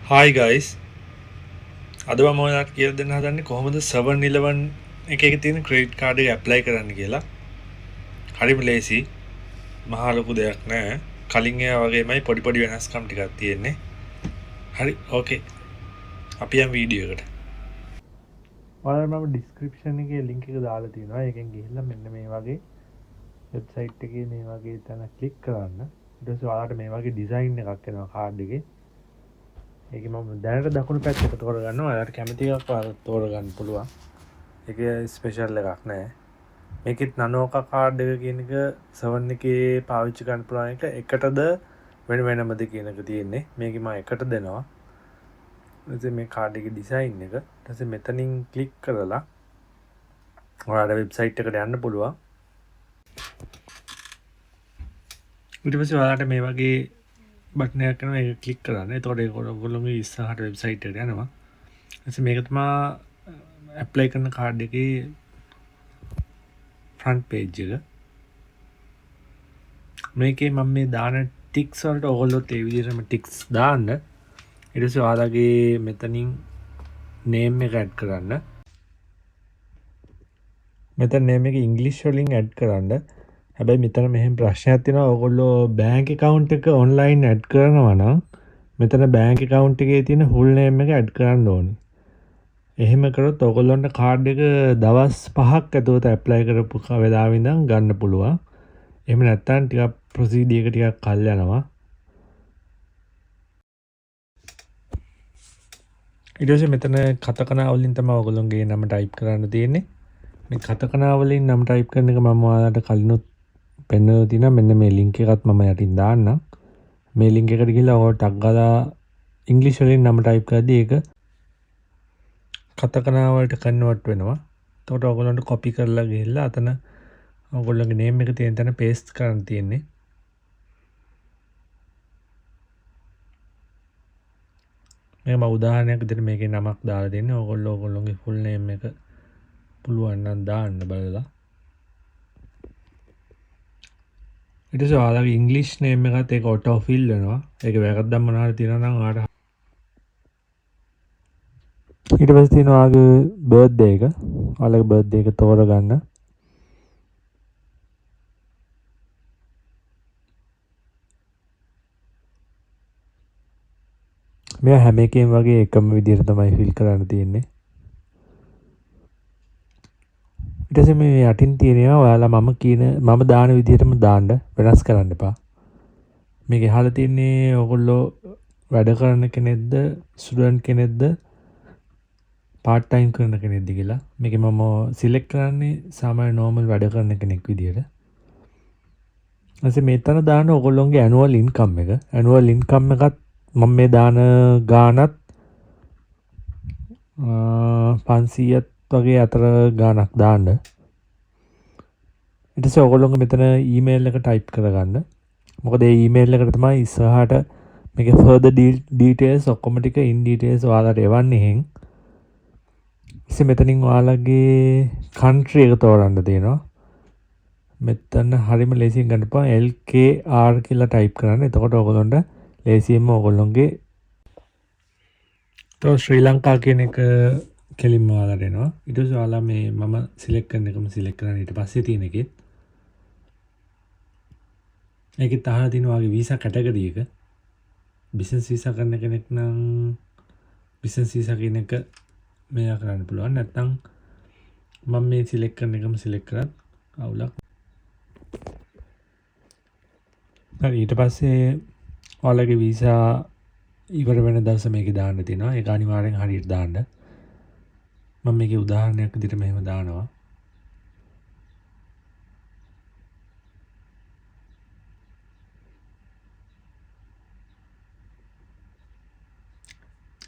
Hi guys. අද මම ඔයාලට කියලා දෙන්න හදන්නේ කොහොමද 7-Eleven එකේ තියෙන credit card එක apply කරන්න කියලා. හරිම ලේසි. මහා ලොකු දෙයක් නෑ. කලින් ඒවා වගේමයි පොඩි පොඩි වෙනස්කම් ටිකක් තියෙන්නේ. හරි. ඕකේ. අපි යමු වීඩියෝ එකට. ඔයාලට මම description එකේ link එක දාලා තියෙනවා. ඒකෙන් ගිහිල්ලා මෙන්න මේ වගේ website එකේ මේ වගේ තැන click කරන්න. ඊට පස්සේ ඔයාලට මේ වගේ design එකක් එනවා card එකේ. ඒක මම දැනට දකුණු පැත්තට තෝරගන්නවා. ඔයාලට කැමති එකක් ඔයාලට තෝරගන්න පුළුවන්. ඒකේ ස්පෙෂල් එකක් නැහැ. මේකෙත් නanoca කාඩ් එක කියන එක 7 එකේ පාවිච්චි කරන්න පුළුවන් එක එකටද වෙන වෙනමද කියන එක තියෙන්නේ. මේකේ මම එකට දෙනවා. ඊට මේ කාඩ් එකේ ඩිසයින් එක. ඊට පස්සේ මෙතනින් ක්ලික් කරලා ඔයාලට වෙබ්සයිට් එකට යන්න පුළුවන්. ඊට පස්සේ ඔයාලට මේ වගේ බටන් එකක් කරනවා. ඒක ක්ලික් කරන්න. එතකොට ඒක ඔයගොල්ලෝගේ ඉස්සරහට වෙබ්සයිට් එකට යනවා. ඊට මේක තමයි ඇප්ලයි කරන කාඩ් එකේ ෆ්‍රන්ට් පේජ් එක. මේකේ මම මේ දාන ටික්ස් වලට ඔයගොල්ලොත් ඒ විදිහටම ටික්ස් දාන්න. ඊට පස්සේ ඔයාලගේ මෙතනින් නේම් එක ඇඩ් කරන්න. මෙතන නේම් එක ඉංග්‍රීසි වලින් ඇඩ් කරන්න. හැබැයි මෙතන මෙහෙම ප්‍රශ්නයක් තියෙනවා. ඔයගොල්ලෝ බැංක් account එක online ඇඩ් කරනවා නම් මෙතන බැංක් account එකේ තියෙන full name එක ඇඩ් කරන්න ඕනේ. එහෙම කරොත් ඔයගොල්ලන්ට කාඩ් එක දවස් 5ක් ඇතුළත ඇප්ලයි කරපු වෙලාවෙ ඉඳන් ගන්න පුළුවන්. එහෙම නැත්නම් ටිකක් ප්‍රොසීඩ් එක ටිකක් කල් යනවා. ඊට පස්සේ මෙතන කතකනා වලින් තමයි ඔයගොල්ලන්ගේ නම ටයිප් කරන්න තියෙන්නේ. මේ කතකනා වලින් නම ටයිප් කරන එක මම ඔයාලට කලිනුත් පෙන්නලා තියෙනවා. මෙන්න මේ link එකත් මම යටින් දාන්නම්. මේ link එකට ගිහලා ඔයාලට ටක් ගාලා ඉංග්‍රීසි වලින් නම ටයිප් කරද්දී ඒක කතකනා වලට කන්වර්ට් වෙනවා. එතකොට ඔයගොල්ලන්ට කොපි කරලා ගිහිල්ලා අතන ඔයගොල්ලන්ගේ නේම් එක තියෙන තැන පේස්ට් කරන්න තියෙන්නේ. මේක මම උදාහරණයක් විදිහට මේකේ නමක් දාලා දෙන්නේ. ඔයගොල්ලෝගේ ෆුල් නේම් එක පුළුවන් නම් දාන්න බලලා. ඊට පස්සේ ඔයාලගේ ඉංග්‍රීසි නේම් එකත් ඒක ඔටෝ ෆිල් වෙනවා. ඒක වැරද්දක් මොනවාරි තියෙනවා නම් ඔයාලට ඊට පස්සේ තියෙනවා ඔයාගේ බර්ත්ඩේ එක. ඔයාලගේ බර්ත්ඩේ එක තෝරගන්න. මේ හැම එකෙම වගේ එකම විදිහට තමයි ෆිල් කරන්න තියෙන්නේ. ඊට පස්සේ මේ යටින් තියෙනවා ඔයාලා මම දාන විදිහටම දාන්න වෙනස් කරන්න එපා. මේක එහාලා තියෙන්නේ ඔයගොල්ලෝ වැඩ කරන කෙනෙක්ද, ස්ටුඩන්ට් කෙනෙක්ද, පාර්ට් ටයිම් කරන කෙනෙක්ද කියලා. මේකේ මම සිලෙක්ට් කරන්නේ සාමාන්‍ය නෝමල් වැඩ කරන කෙනෙක් විදිහට. ඊට මෙතන දාන ඔයගොල්ලෝගේ ඇනුවල් ඉන්කම් එක. ඇනුවල් ඉන්කම් එකත් මම මේ දාන ගානත් 500ත් වගේ අතර ගානක් දාන්න. ඊට පස්සේ ඔයගොල්ලෝගේ මෙතන ඊමේල් එක ටයිප් කරගන්න. මොකද ඒ ඊමේල් එකට තමයි ඉස්සරහට මේකේ further details ඔක්කොම ටික in details ඔයාලට එවන්නේ එහෙන්. ඉතින් මෙතනින් ඔයාලගේ country එක තෝරන්න තියෙනවා. මෙතන හරිම ලේසියෙන් ගන්න පුළුවන් LKR කියලා ටයිප් කරන්න. එතකොට ඔයගොල්ලන්ට ලේසියෙන්ම ඔයගොල්ලන්ගේ ශ්‍රී ලංකා කියන එක කෙලින්ම ඔයාලට එනවා. ඊට පස්සේ ඔයාලා මේ මම සිලෙක්ට් කරන එකම සිලෙක්ට් කරන්න. ඊට පස්සේ තියෙන එකෙත් ඒකෙත් අහලා තියෙනවා ඔයාගේ වීසා කැටගරි එක. බිස්නස් වීසා කරන කෙනෙක් නම් බිස්නස් වීසා කියන එක මෙයා කරන්න පුළුවන්. නැත්නම් මම මේ සිලෙක්ට් කරන එකම සිලෙක්ට් කරත් අවුලක්. හරි ඊට පස්සේ ඔයාලගේ වීසා ඉවර වෙන දවස මේකේ දාන්න තියෙනවා. ඒක අනිවාර්යෙන් හරියට දාන්න. මම මේකේ උදාහරණයක් විදිහට මෙහෙම දානවා.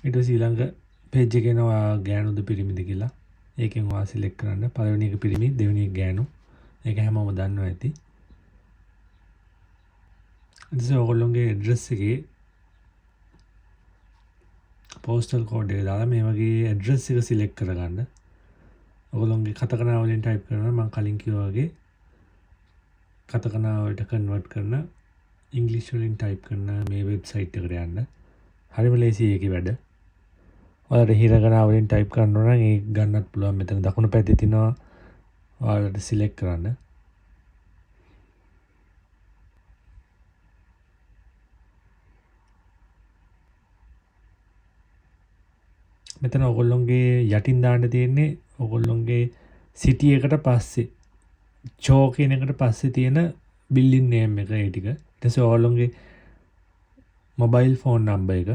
ඊට පස්සේ ඊළඟ page එකේ එනවා ගෑනුද පිරිමිද කියලා. ඒකෙන් ඔයා සිලෙක්ට් කරන්න. පළවෙනි එක පිරිමි, දෙවෙනි එක ගෑනු. ඒක හැමෝම දන්නවා ඇති. ඊට පස්සේ ඔයගොල්ලෝගේ ඇඩ්‍රස් එකේ postal code එක දාලා මේ වගේ ඇඩ්‍රස් එක සිලෙක්ට් කරගන්න. ඔයගොල්ලෝගේ කතකනා වලින් ටයිප් කරනවා. මම කලින් කිව්වා වගේ කතකනා වලට කන්වර්ට් කරන ඉංග්‍රීසි වලින් ටයිප් කරන මේ වෙබ්සයිට් එකට යන්න. හරිම ලේසි ඒකේ වැඩ. ඔයාලට හිරගනා වලින් ටයිප් කරන්න ඕන නම් ඒක ගන්නත් පුළුවන්. මෙතන දකුණු පැත්තේ තියෙනවා ඔයාලට සිලෙක්ට් කරන්න. මෙතන ඔයගොල්ලොන්ගේ යටින් දාන්න තියෙන්නේ ඔයගොල්ලොන්ගේ සිටි එකට පස්සේ චෝ කියන එකට පස්සේ තියෙන බිල්ඩින් නේම් එක ඒ ටික. ඊට පස්සේ ඔයගොල්ලොන්ගේ මොබයිල් ෆෝන් නම්බර් එක.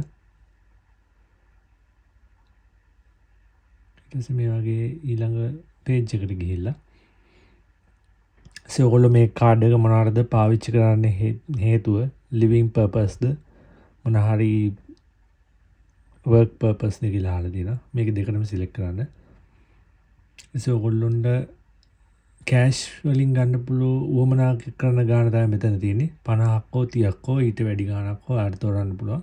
ඊට පස්සේ මේ වගේ ඊළඟ පේජ් එකට ගිහිල්ලා ඔයගොල්ලෝ මේ කාඩ් එක මොනවාටද පාවිච්චි කරන්න හේතුව ලිවිං පර්පස්ද මොන හරි වර්ක් පර්පස් ද කියලා අහලා තියෙනවා. මේක දෙකටම සිලෙක්ට් කරන්න. ඊට ඔයගොල්ලොන්ට කෑෂ් වලින් ගන්න පුළුවන් උවමනා කරන ගාණ තමයි මෙතන තියෙන්නේ. 50ක්කෝ 30ක්කෝ ඊට වැඩි ගාණක්කෝ ආඩ් තෝරන්න පුළුවන්.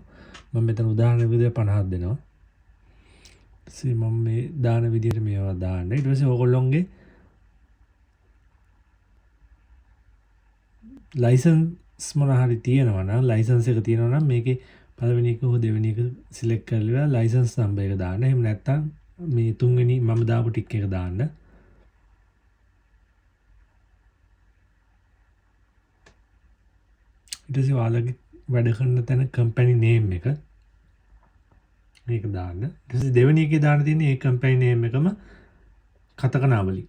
මම මෙතන උදාහරණ විදිහට 50ක් දෙනවා. ඊට මම මේ දාන විදිහට මේවා දාන්න. ඊට පස්සේ ඔයගොල්ලොන්ගේ ලයිසන්ස් මොන හරි තියෙනවා නම් ලයිසන්ස් එක තියෙනවා නම් මේකේ පළවෙනි එක හෝ දෙවෙනි එක සිලෙක්ට් කරලා ලයිසන්ස් නම්බර් එක දාන්න. එහෙම නැත්නම් මේ තුන්වෙනි මම දාපු ටික් එක දාන්න. ඊට පස්සේ ඔයාලගේ වැඩ කරන තැන කම්පැනි නේම් එක මේක දාන්න. ඊට පස්සේ දෙවෙනි එකේ දාන්න තියෙන්නේ ඒ කම්පැනි නේම් එකම කතකනා වලින්.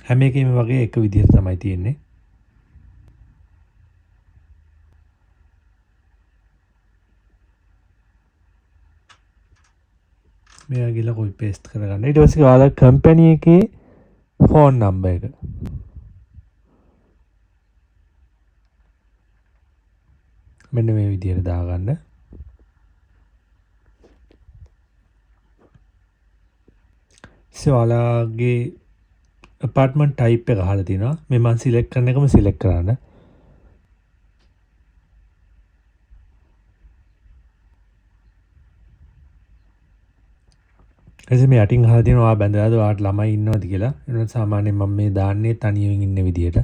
හැම එකේම වගේ එක විදිහට තමයි තියෙන්නේ. මේවා ගිහලා කොපි පේස්ට් කරගන්න. ඊට පස්සේ ඔයාලා කම්පැනි එකේ ෆෝන් නම්බර් එක මෙන්න මේ විදිහට දාගන්න. ඔයාලගේ apartment type එක අහලා තිනවා. මේ මම සිලෙක්ට් කරන එකම සිලෙක්ට් කරන්න. එසේ මේ යටින් අහලා තියෙනවා ඔයා බැඳලාද ඔයාට ළමයි ඉන්නවද කියලා. ඒක සාමාන්‍යයෙන් මම මේ දාන්නේ තනියෙන් ඉන්න විදිහට.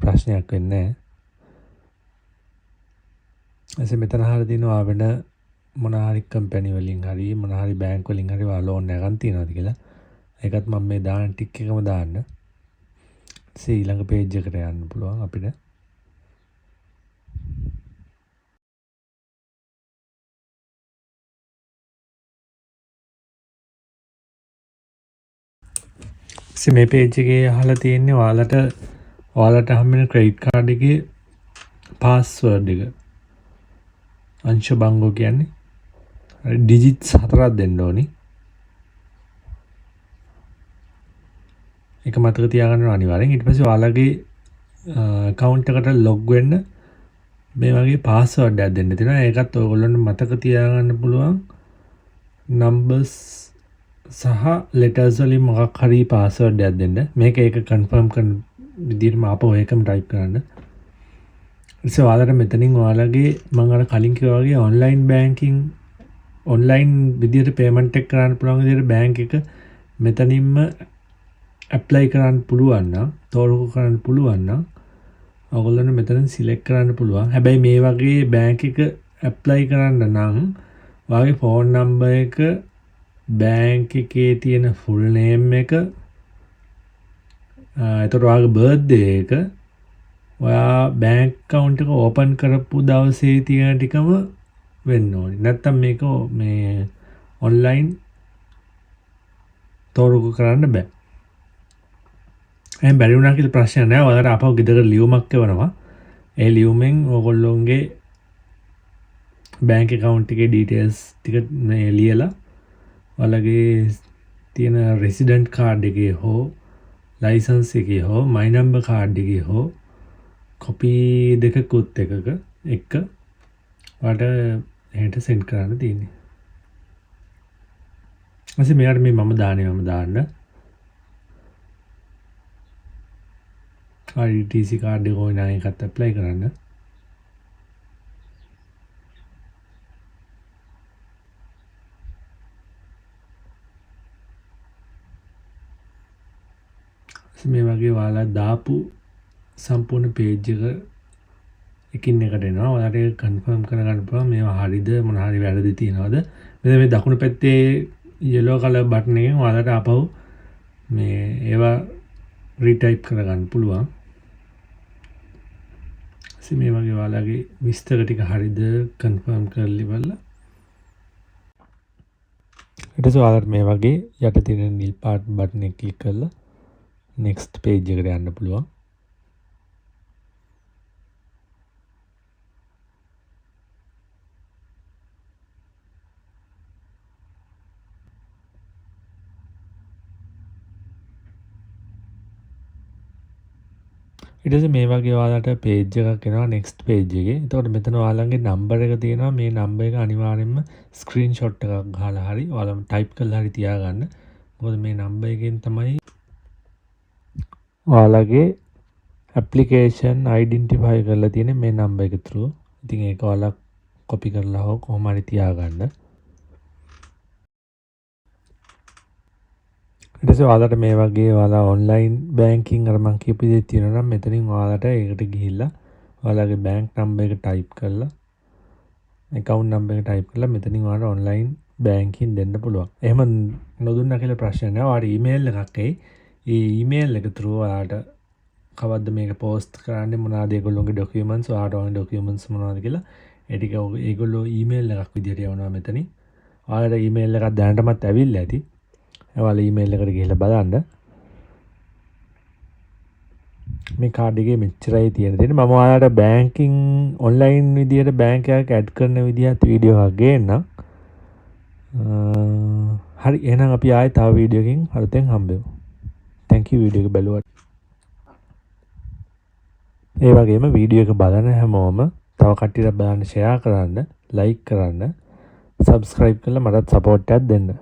ප්‍රශ්නයක් වෙන්නේ නැහැ. එසේ මෙතන අහලා තියෙනවා ඔයා වෙන මොන හරි කම්පැනි වලින් හරි මොන හරි බැංක් වලින් හරි ඔයා ලෝන් එකක් ගන්න තියනවාද කියලා. ඒකත් මම මේ දාන ටික් එකම දාන්න. ඊළඟ පේජ් එකට යන්න පුළුවන් අපිට. මේ පේජ් එකේ අහලා තියෙන්නේ ඔයාලට හම්බෙන ක්‍රෙඩිට් කාඩ් එකේ පාස්වර්ඩ් එක. අංශ බංගෝ කියන්නේ ඩිජිට්ස් 4ක් දෙන්න ඕනි. ඒක මතක තියාගන්න ඕන අනිවාර්යෙන්. ඊට පස්සේ ඔයාලගේ account එකට log වෙන්න මේ වගේ පාස්වර්ඩ් එකක් දෙන්න තියෙනවා. ඒකත් ඔයගොල්ලන්ට මතක තියාගන්න පුළුවන් numbers සහ letters වලින් මොකක් හරි පාස්වර්ඩ් එකක් දෙන්න. මේක ඒක confirm කරන විදිහටම ආපහු ඒකම type කරන්න. ඉතින් ඔයාලට මෙතනින් ඔයාලගේ මම අර කලින් කිව්වා වගේ online විදිහට payment එක කරන්න පුළුවන් විදිහට bank එක මෙතනින්ම apply කරන්න පුළුවන් නම් තෝරගු කරන්න පුළුවන් නම් ඔයගොල්ලන්ට මෙතනින් select කරන්න පුළුවන්. හැබැයි මේ වගේ bank එක apply කරන්න නම් ඔයාගේ phone number එක bank එකේ තියෙන full name එක එතකොට ඔයාගේ birthday එක ඔයා bank account එක open කරපු දවසේ තියෙන ටිකම වෙන්න ඕනේ. නැත්තම් මේක මේ online තෝරගු කරන්න බෑ. එහෙනම් බැරි වුණා කියලා ප්‍රශ්නයක් නෑ. ඔයාලට අපව ගෙදර ලියුමක් එවනවා. ඒ ලියුමෙන් ඔයගොල්ලෝගේ bank account එකේ details ටික මේ ලියලා ඔයාලගේ තියෙන resident card එකේ හෝ license එකේ හෝ my number card එකේ හෝ copy දෙකකුත් එකක එක ඔයාලට එහෙට send කරන්න තියෙන්නේ. ඊපස්සේ මෙයාට මේ මම දාන්න IDTC කාඩ් එක ඕන නම් ඒකත් ඇප්ලයි කරන්න. මේ වගේ ඔයාලා දාපු සම්පූර්ණ පේජ් එක එකින් එකට එනවා. ඔයාලට ඒක කන්ෆර්ම් කරගන්න පුළුවන් මේවා හරිද මොන හරි වැරදි තියනවද. මෙතන මේ දකුණු පැත්තේ yellow color button එකෙන් ඔයාලට ආපහු මේ ඒවා රීටයිප් කරගන්න පුළුවන්. ඉතින් මේ වගේ ඔයාලගේ විස්තර ටික හරිද කන්ෆර්ම් කරලා ඉවරලා ඊට පස්සේ ඔයාලට මේ වගේ යට තියෙන නිල් පාට බටන් එක ක්ලික් කරලා next page එකට යන්න පුළුවන්. ඊට පස්සේ මේ වගේ ඔයාලට page එකක් එනවා next page එකේ. එතකොට මෙතන ඔයාලගේ number එක තියෙනවා. මේ number එක අනිවාර්යෙන්ම screenshot එකක් ගහලා හරි ඔයාලම type කරලා හරි තියාගන්න. මොකද මේ number එකෙන් තමයි ඔයාලගේ application identify කරලා තියෙන්නේ මේ number එක through. ඉතින් ඒක ඔයාලා copy කරලා හෝ කොහොම හරි තියාගන්න. ඊට පස්සේ ඔයාලට මේ වගේ ඔයාලා online banking අර මම කියපු දේ තියෙනවා නම් මෙතනින් ඔයාලට ඒකට ගිහිල්ලා ඔයාලගේ bank number එක type කරලා account number එක type කරලා මෙතනින් ඔයාලට online banking දෙන්න පුළුවන්. එහෙම නොදුන්නා කියලා ප්‍රශ්න නැහැ. ඔයාලට email එකක් එයි. ඒ email එක through ඔයාලට කවද්ද මේක post කරන්නේ මොනවාද ඒගොල්ලෝගේ documents ඔයාලට ඕන documents මොනවාද කියලා ඒ ටික ඒගොල්ලෝ email එකක් විදියට යවනවා මෙතනින්. ඔයාලට email එකක් දැනටමත් ඇවිල්ලා ඇති. ඔයාලා email එකට ගිහලා බලන්න. මේ කාඩ් එකේ මෙච්චරයි තියෙන දේ. මම ඔයාලට banking online විදියට bank එකක් add කරන විදිහත් වීඩියෝ එකක් ගේන්නම්. හරි එහෙනම් අපි ආයෙ තව වීඩියෝ එකකින් අලුතෙන් හම්බෙමු. thank you වීඩියෝ එක බලුවට. ඒ වගේම වීඩියෝ එක බලන හැමෝම තව කට්ටියට බලන්න share කරන්න, like කරන්න, subscribe කරලා මටත් support එකක් දෙන්න.